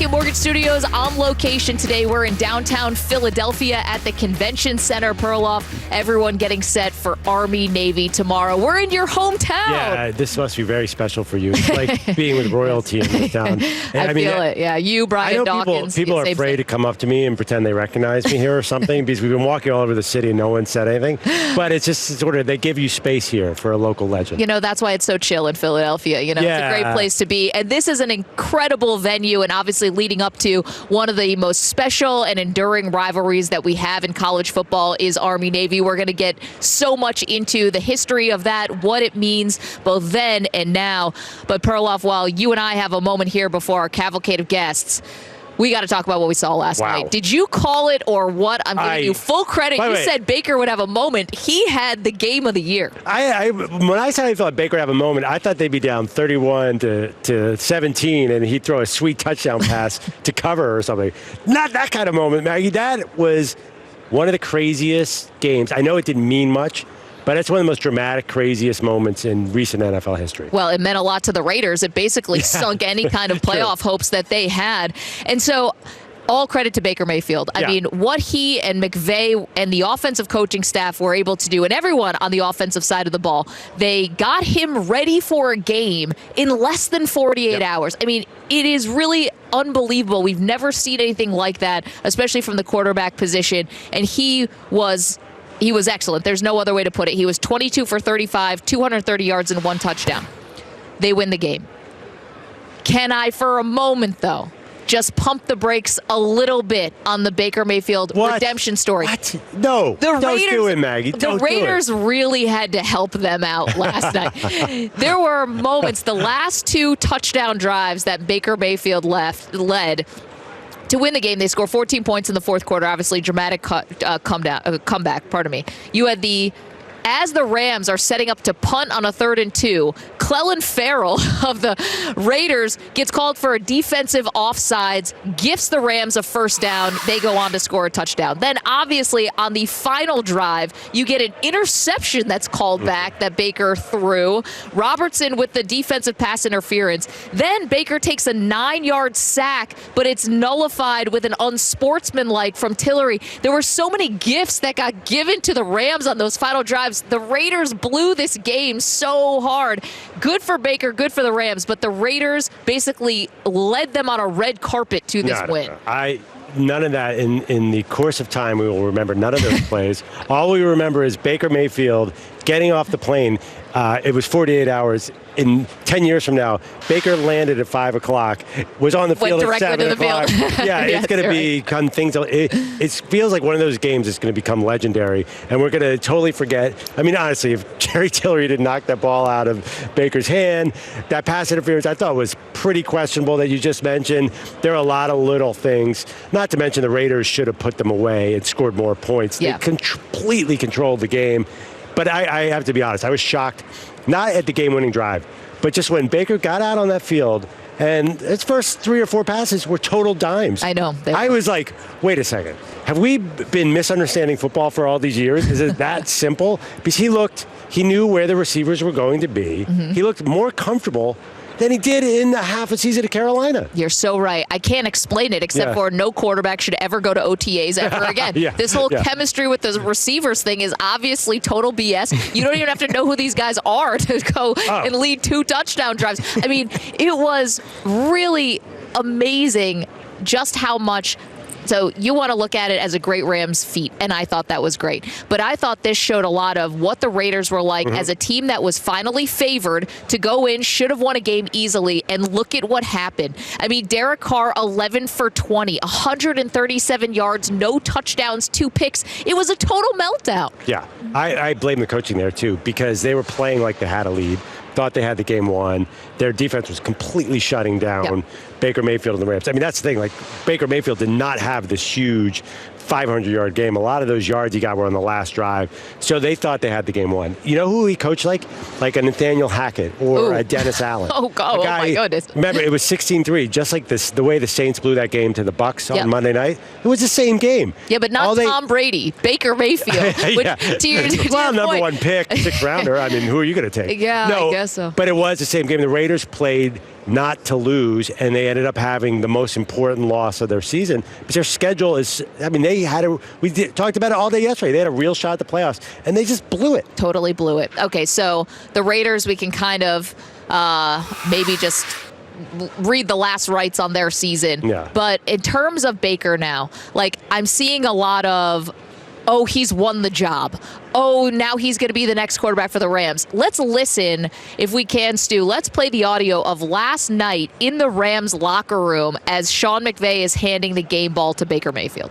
Mortgage Studios on location today. We're in downtown Philadelphia at the Convention Center. Perloff, everyone getting set for Army-Navy tomorrow. We're in your hometown. Yeah, this must be very special for you. It's like being with royalty in this town. I feel it. Yeah, you, Brian Dawkins. People are afraid to come up to me and pretend they recognize me here or something because we've been walking all over the city and no one said anything. But it's just sort of, they give you space here for a local legend. You know, that's why it's so chill in Philadelphia. You know, It's a great place to be. And this is an incredible venue, and obviously leading up to one of the most special and enduring rivalries that we have in college football is Army-Navy. We're going to get so much into the history of that, what it means both then and now. But Perloff, while you and I have a moment here before our cavalcade of guests, we got to talk about what we saw last night. Did you call it or what? I'm giving you full credit. You said Baker would have a moment. He had the game of the year. When I said I thought Baker would have a moment, I thought they'd be down 31 to 17, and he'd throw a sweet touchdown pass to cover or something. Not that kind of moment, Maggie. That was one of the craziest games. I know it didn't mean much, but it's one of the most dramatic, craziest moments in recent NFL history. Well, it meant a lot to the Raiders. It basically sunk any kind of playoff hopes that they had. And so all credit to Baker Mayfield. I mean, what he and McVay and the offensive coaching staff were able to do, and everyone on the offensive side of the ball, they got him ready for a game in less than 48 hours. I mean, it is really unbelievable. We've never seen anything like that, especially from the quarterback position. And he was excellent. There's no other way to put it. He was 22 for 35, 230 yards and 1 touchdown. They win the game. Can I, for a moment, though, just pump the brakes a little bit on the Baker Mayfield redemption story? What? No. Don't do it, Maggie. The Raiders really had to help them out last night. There were moments, the last 2 touchdown drives that Baker Mayfield led to win the game. They score 14 points in the fourth quarter. Obviously, dramatic comeback. You had as the Rams are setting up to punt on a 3rd and 2, Clelin Ferrell of the Raiders gets called for a defensive offsides, gifts the Rams a first down. They go on to score a touchdown. Then, obviously, on the final drive, you get an interception that's called back that Baker threw. Robertson with the defensive pass interference. Then Baker takes a 9-yard sack, but it's nullified with an unsportsmanlike from Tillery. There were so many gifts that got given to the Rams on those final drives. The Raiders blew this game so hard. Good for Baker, good for the Rams, but the Raiders basically led them on a red carpet to this win. None of that in the course of time. We will remember none of those plays. All we remember is Baker Mayfield getting off the plane. It was 48 hours. In 10 years from now, Baker landed at 5 o'clock, was on the field at 7 o'clock. It's going to become things. It feels like one of those games that's going to become legendary, and we're going to totally forget. I mean, honestly, if Jerry Tillery didn't knock that ball out of Baker's hand, that pass interference I thought was pretty questionable that you just mentioned. There are a lot of little things, not to mention the Raiders should have put them away and scored more points. They completely controlled the game. But I have to be honest, I was shocked, not at the game-winning drive, but just when Baker got out on that field and his first 3 or 4 passes were total dimes. I know. I was like, wait a second. Have we been misunderstanding football for all these years? Is it that simple? Because he knew where the receivers were going to be. He looked more comfortable than he did in the half a season at Carolina. You're so right. I can't explain it except for no quarterback should ever go to OTAs ever again. This whole chemistry with the receivers thing is obviously total BS. You don't even have to know who these guys are to go and lead 2 touchdown drives. I mean, it was really amazing just how much. So you want to look at it as a great Rams feat, and I thought that was great. But I thought this showed a lot of what the Raiders were like as a team that was finally favored to go in, should have won a game easily, and look at what happened. I mean, Derek Carr, 11 for 20, 137 yards, no touchdowns, 2 picks. It was a total meltdown. Yeah, I blame the coaching there, too, because they were playing like they had a lead. Thought they had the game won. Their defense was completely shutting down Baker Mayfield and the Rams. I mean, that's the thing. Like, Baker Mayfield did not have this huge 500-yard game. A lot of those yards he got were on the last drive. So they thought they had the game won. You know who he coached like? Like a Nathaniel Hackett or a Dennis Allen. Oh, my goodness. Remember, it was 16-3, just like this. The way the Saints blew that game to the Bucs on Monday night. It was the same game. Yeah, but not Tom Brady. Baker Mayfield. Number 1 pick, 6th rounder. I mean, who are you going to take? I guess so. But it was the same game. The Raiders played not to lose, and they ended up having the most important loss of their season. But their schedule is, I mean, talked about it all day yesterday. They had a real shot at the playoffs, and they just blew it. Totally blew it. Okay, so the Raiders, we can kind of maybe just read the last rites on their season. Yeah. But in terms of Baker now, like, I'm seeing a lot of, oh, he's won the job. Oh, now he's going to be the next quarterback for the Rams. Let's listen, if we can, Stu. Let's play the audio of last night in the Rams locker room as Sean McVay is handing the game ball to Baker Mayfield.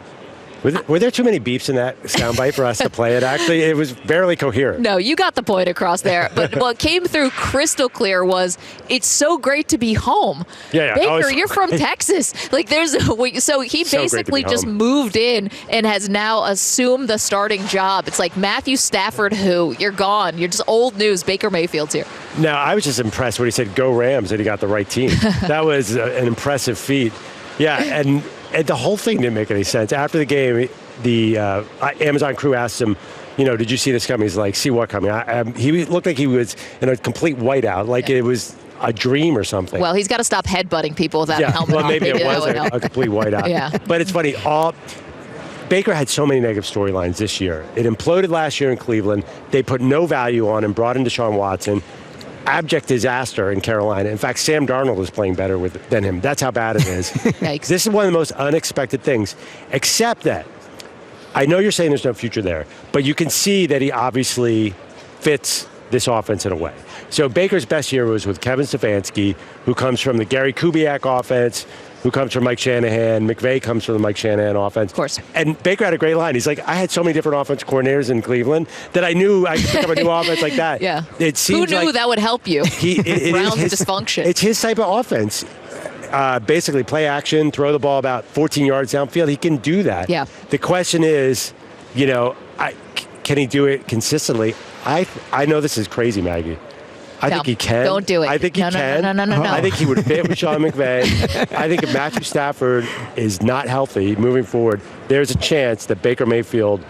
Were there too many beeps in that soundbite for us to play it? Actually, it was barely coherent. No, you got the point across there. But what came through crystal clear was, it's so great to be home. Yeah. Baker, you're from Texas. Like, so he basically just moved in and has now assumed the starting job. It's like, Matthew Stafford, who? You're gone. You're just old news. Baker Mayfield's here. No, I was just impressed when he said, "Go Rams," and he got the right team. That was an impressive feat. Yeah, and the whole thing didn't make any sense. After the game, the Amazon crew asked him, did you see this coming? He's like, see what coming? He looked like he was in a complete whiteout, like it was a dream or something. Well, he's got to stop headbutting people without a helmet on. Well, maybe it was a complete whiteout. Yeah. But it's funny. Baker had so many negative storylines this year. It imploded last year in Cleveland. They put no value on him, brought in Deshaun Watson. Abject disaster in Carolina. In fact, Sam Darnold is playing better than him. That's how bad it is. This is one of the most unexpected things, except that I know you're saying there's no future there, but you can see that he obviously fits this offense in a way. So Baker's best year was with Kevin Stefanski, who comes from the Gary Kubiak offense, who comes from Mike Shanahan. McVay comes from the Mike Shanahan offense. Of course. And Baker had a great line. He's like, I had so many different offensive coordinators in Cleveland that I knew I could pick up a new offense like that. Yeah. It seems who knew like that would help you? Brown's dysfunction. It's his type of offense. Basically, play action, throw the ball about 14 yards downfield. He can do that. Yeah. The question is, can he do it consistently? I know this is crazy, Maggie. I think he can. Don't do it. I think he can. No. I think he would fit with Sean McVay. I think if Matthew Stafford is not healthy moving forward, there's a chance that Baker Mayfield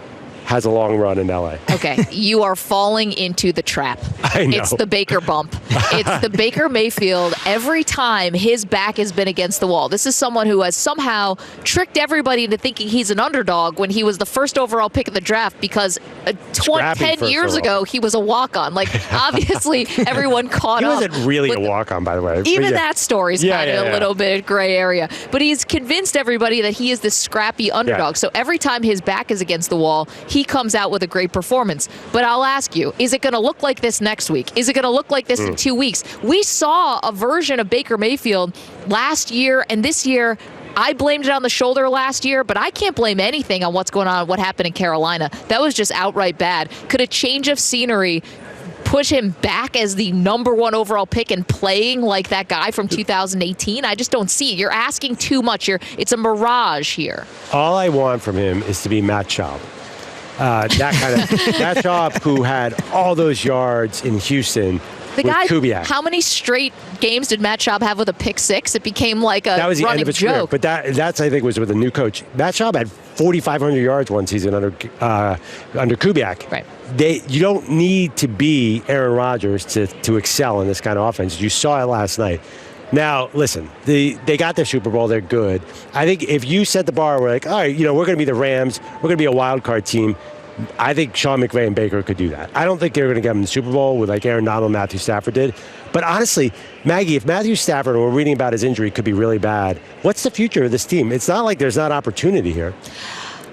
has a long run in L.A. Okay, you are falling into the trap. I know. It's the Baker bump. It's the Baker Mayfield. Every time his back has been against the wall. This is someone who has somehow tricked everybody into thinking he's an underdog when he was the first overall pick in the draft because 10 years ago he was a walk-on. Like, obviously, everyone caught up. He wasn't really a walk-on, by the way. Even that story's kind of a little bit gray area. But he's convinced everybody that he is this scrappy underdog. So every time his back is against the wall, he comes out with a great performance. But I'll ask you, is it going to look like this next week? Is it going to look like this in 2 weeks? We saw a version of Baker Mayfield last year, and this year I blamed it on the shoulder last year, but I can't blame anything on what's going on, what happened in Carolina. That was just outright bad. Could a change of scenery push him back as the number one overall pick and playing like that guy from 2018? I just don't see it. You're asking too much. It's a mirage here. All I want from him is to be Matt Schaub. Matt Schaub, who had all those yards in Houston. The guy, Kubiak. How many straight games did Matt Schaub have with a pick six? It became like a that was the running end of his joke. Career. But that's, I think, was with a new coach. Matt Schaub had 4,500 yards one season under Kubiak. Right. You don't need to be Aaron Rodgers to excel in this kind of offense. You saw it last night. Now, listen, they got their Super Bowl. They're good. I think if you set the bar, we're like, all right, we're going to be the Rams. We're going to be a wild card team. I think Sean McVay and Baker could do that. I don't think they're going to get him the Super Bowl with like Aaron Donald and Matthew Stafford did. But honestly, Maggie, if Matthew Stafford, we're reading about his injury, could be really bad, what's the future of this team? It's not like there's not opportunity here.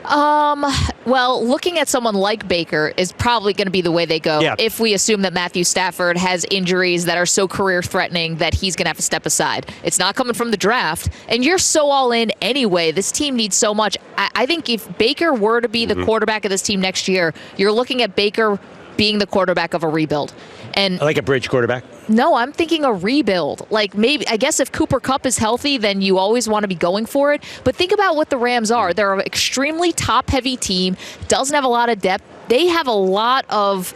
Well, looking at someone like Baker is probably going to be the way they go if we assume that Matthew Stafford has injuries that are so career-threatening that he's going to have to step aside. It's not coming from the draft, and you're so all in anyway. This team needs so much. I think if Baker were to be the quarterback of this team next year, you're looking at Baker being the quarterback of a rebuild. And like a bridge quarterback? No, I'm thinking a rebuild. Like maybe, I guess if Cooper Kupp is healthy, then you always want to be going for it. But think about what the Rams are. They're an extremely top-heavy team, doesn't have a lot of depth. They have a lot of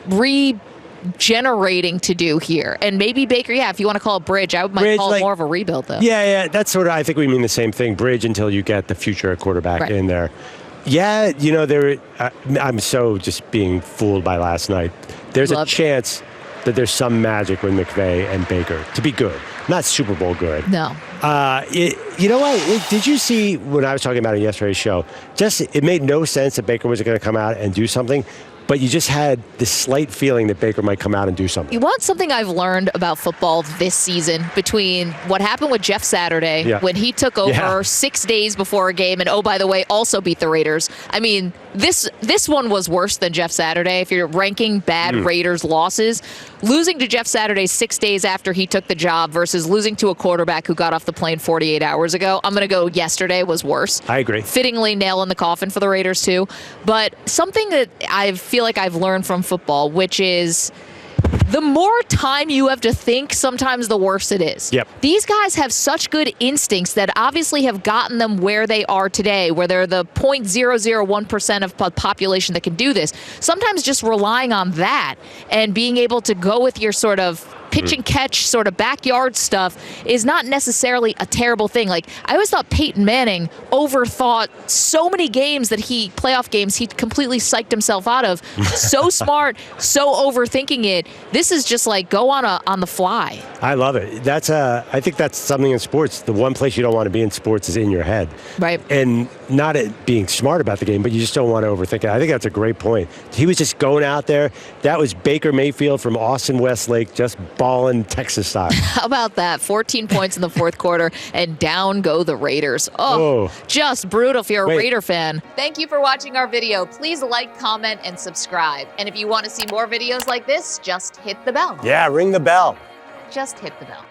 regenerating to do here. And maybe Baker, if you want to call it bridge, I might call it more of a rebuild, though. Yeah, that's sort of, I think we mean the same thing, bridge until you get the future quarterback in there. Yeah, I'm so just being fooled by last night. There's a chance that there's some magic with McVay and Baker to be good. not Super Bowl good. No. You know what? Did you see when I was talking about it in yesterday's show? It made no sense that Baker was going to come out and do something. But you just had this slight feeling that Baker might come out and do something. You want something I've learned about football this season between what happened with Jeff Saturday when he took over 6 days before a game and, oh, by the way, also beat the Raiders. I mean, this one was worse than Jeff Saturday. If you're ranking bad Raiders losses, losing to Jeff Saturday 6 days after he took the job versus losing to a quarterback who got off the plane 48 hours ago, I'm going to go yesterday was worse. I agree. Fittingly nail in the coffin for the Raiders, too. But something that I feel like I've learned from football, which is the more time you have to think, sometimes the worse it is. Yep. These guys have such good instincts that obviously have gotten them where they are today, where they're the 0.001% of the population that can do this. Sometimes just relying on that and being able to go with your sort of pitch and catch sort of backyard stuff is not necessarily a terrible thing. Like, I always thought Peyton Manning overthought so many games playoff games, he completely psyched himself out of. So smart, so overthinking it. This is just like go on the fly. I love it. I think that's something in sports. The one place you don't want to be in sports is in your head. Right. And not it being smart about the game, but you just don't want to overthink it. I think that's a great point. He was just going out there. That was Baker Mayfield from Austin Westlake, just balling Texas style. How about that? 14 points in the fourth quarter, and down go the Raiders. Just brutal if you're a Raider fan. Thank you for watching our video. Please like, comment, and subscribe. And if you want to see more videos like this, just hit the bell. Yeah, ring the bell. Just hit the bell.